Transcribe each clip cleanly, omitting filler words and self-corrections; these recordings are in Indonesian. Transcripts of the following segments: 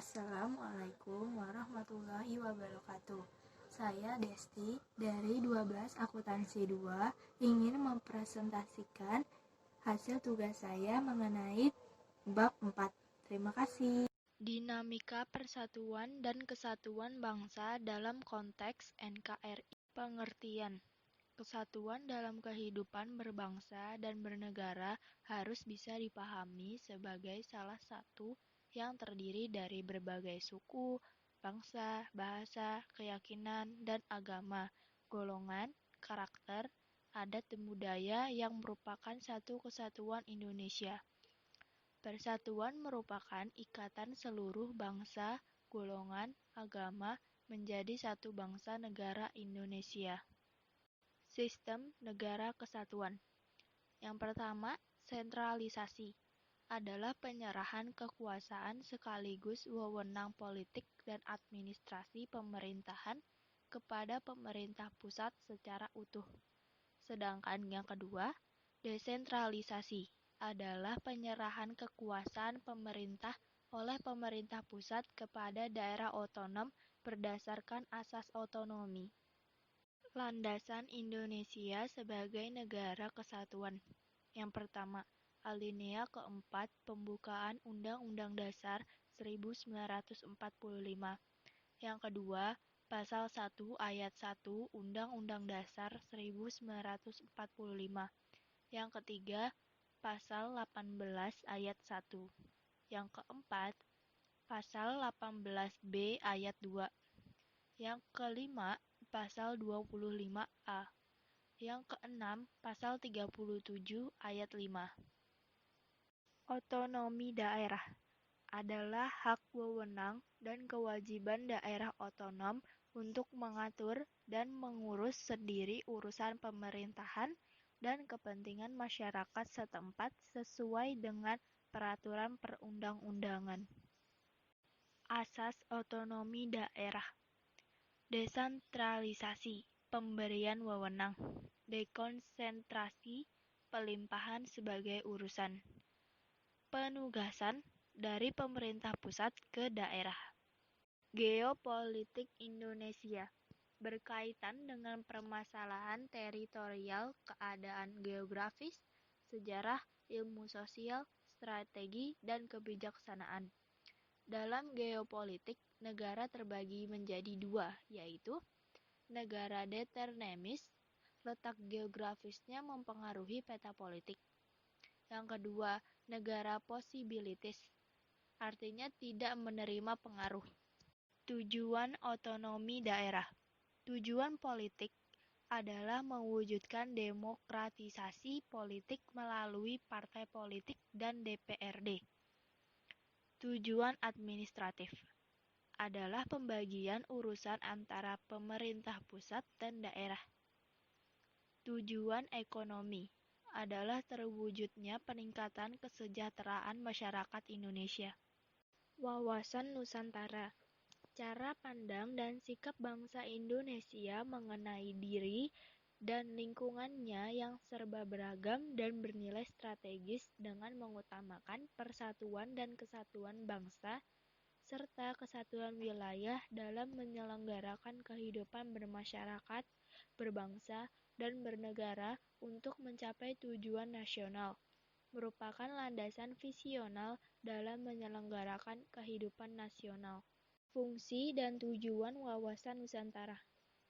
Assalamualaikum warahmatullahi wabarakatuh. Saya Desti dari 12 Akuntansi 2 ingin mempresentasikan hasil tugas saya mengenai bab 4. Terima kasih. Dinamika persatuan dan kesatuan bangsa dalam konteks NKRI. Pengertian. Kesatuan dalam kehidupan berbangsa dan bernegara harus bisa dipahami sebagai salah satu yang terdiri dari berbagai suku, bangsa, bahasa, keyakinan, dan agama, golongan, karakter, adat dan budaya yang merupakan satu kesatuan Indonesia. Persatuan merupakan ikatan seluruh bangsa, golongan, agama menjadi satu bangsa negara Indonesia. Sistem Negara Kesatuan. Yang pertama, sentralisasi adalah penyerahan kekuasaan sekaligus wewenang politik dan administrasi pemerintahan kepada pemerintah pusat secara utuh. Sedangkan yang kedua, desentralisasi adalah penyerahan kekuasaan pemerintah oleh pemerintah pusat kepada daerah otonom berdasarkan asas otonomi. Landasan Indonesia sebagai negara kesatuan. Yang pertama, alinea keempat pembukaan Undang-Undang Dasar 1945. Yang kedua, Pasal 1 Ayat 1 Undang-Undang Dasar 1945. Yang ketiga, Pasal 18 Ayat 1. Yang keempat, Pasal 18B Ayat 2. Yang kelima, Pasal 25A. Yang keenam, Pasal 37 Ayat 5. Otonomi daerah adalah hak wewenang dan kewajiban daerah otonom untuk mengatur dan mengurus sendiri urusan pemerintahan dan kepentingan masyarakat setempat sesuai dengan peraturan perundang-undangan. Asas otonomi daerah. Desentralisasi, pemberian wewenang. Dekonsentrasi, pelimpahan sebagai urusan. Penugasan dari pemerintah pusat ke daerah. Geopolitik Indonesia berkaitan dengan permasalahan teritorial, keadaan geografis, sejarah, ilmu sosial, strategi, dan kebijaksanaan. Dalam geopolitik, negara terbagi menjadi dua, yaitu negara determinis, letak geografisnya mempengaruhi peta politik. Yang kedua, negara posibilitis, artinya tidak menerima pengaruh. Tujuan otonomi daerah. Tujuan politik adalah mewujudkan demokratisasi politik melalui partai politik dan DPRD. Tujuan administratif adalah pembagian urusan antara pemerintah pusat dan daerah. Tujuan ekonomi adalah terwujudnya peningkatan kesejahteraan masyarakat Indonesia. Wawasan Nusantara. Cara pandang dan sikap bangsa Indonesia mengenai diri dan lingkungannya yang serba beragam dan bernilai strategis dengan mengutamakan persatuan dan kesatuan bangsa serta kesatuan wilayah dalam menyelenggarakan kehidupan bermasyarakat, berbangsa, dan bernegara untuk mencapai tujuan nasional, merupakan landasan visional dalam menyelenggarakan kehidupan nasional. Fungsi dan tujuan wawasan Nusantara.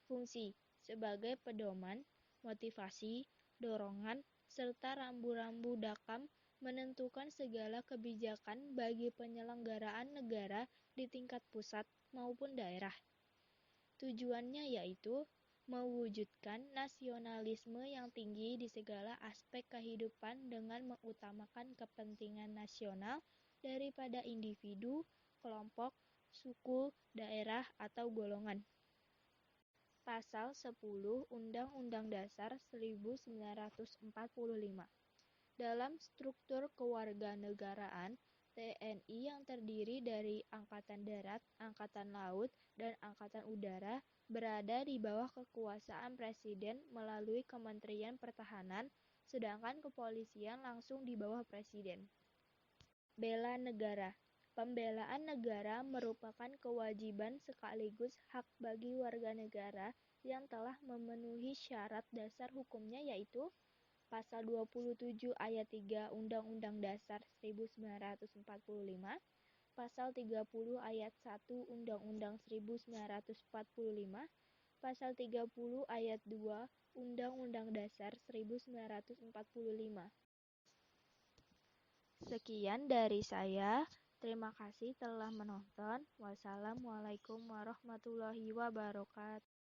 Fungsi sebagai pedoman, motivasi, dorongan, serta rambu-rambu dakam menentukan segala kebijakan bagi penyelenggaraan negara di tingkat pusat maupun daerah. Tujuannya yaitu mewujudkan nasionalisme yang tinggi di segala aspek kehidupan dengan mengutamakan kepentingan nasional daripada individu, kelompok, suku, daerah, atau golongan. Pasal 10 Undang-Undang Dasar 1945. Dalam struktur kewarganegaraan, TNI yang terdiri dari Angkatan Darat, Angkatan Laut, dan Angkatan Udara berada di bawah kekuasaan Presiden melalui Kementerian Pertahanan, sedangkan kepolisian langsung di bawah Presiden. Bela negara Pembelaan negara merupakan kewajiban sekaligus hak bagi warga negara yang telah memenuhi syarat dasar hukumnya, yaitu Pasal 27 ayat 3 Undang-Undang Dasar 1945, Pasal 30 ayat 1 Undang-Undang 1945, Pasal 30 ayat 2 Undang-Undang Dasar 1945. Sekian dari saya. Terima kasih telah menonton. Wassalamualaikum warahmatullahi wabarakatuh.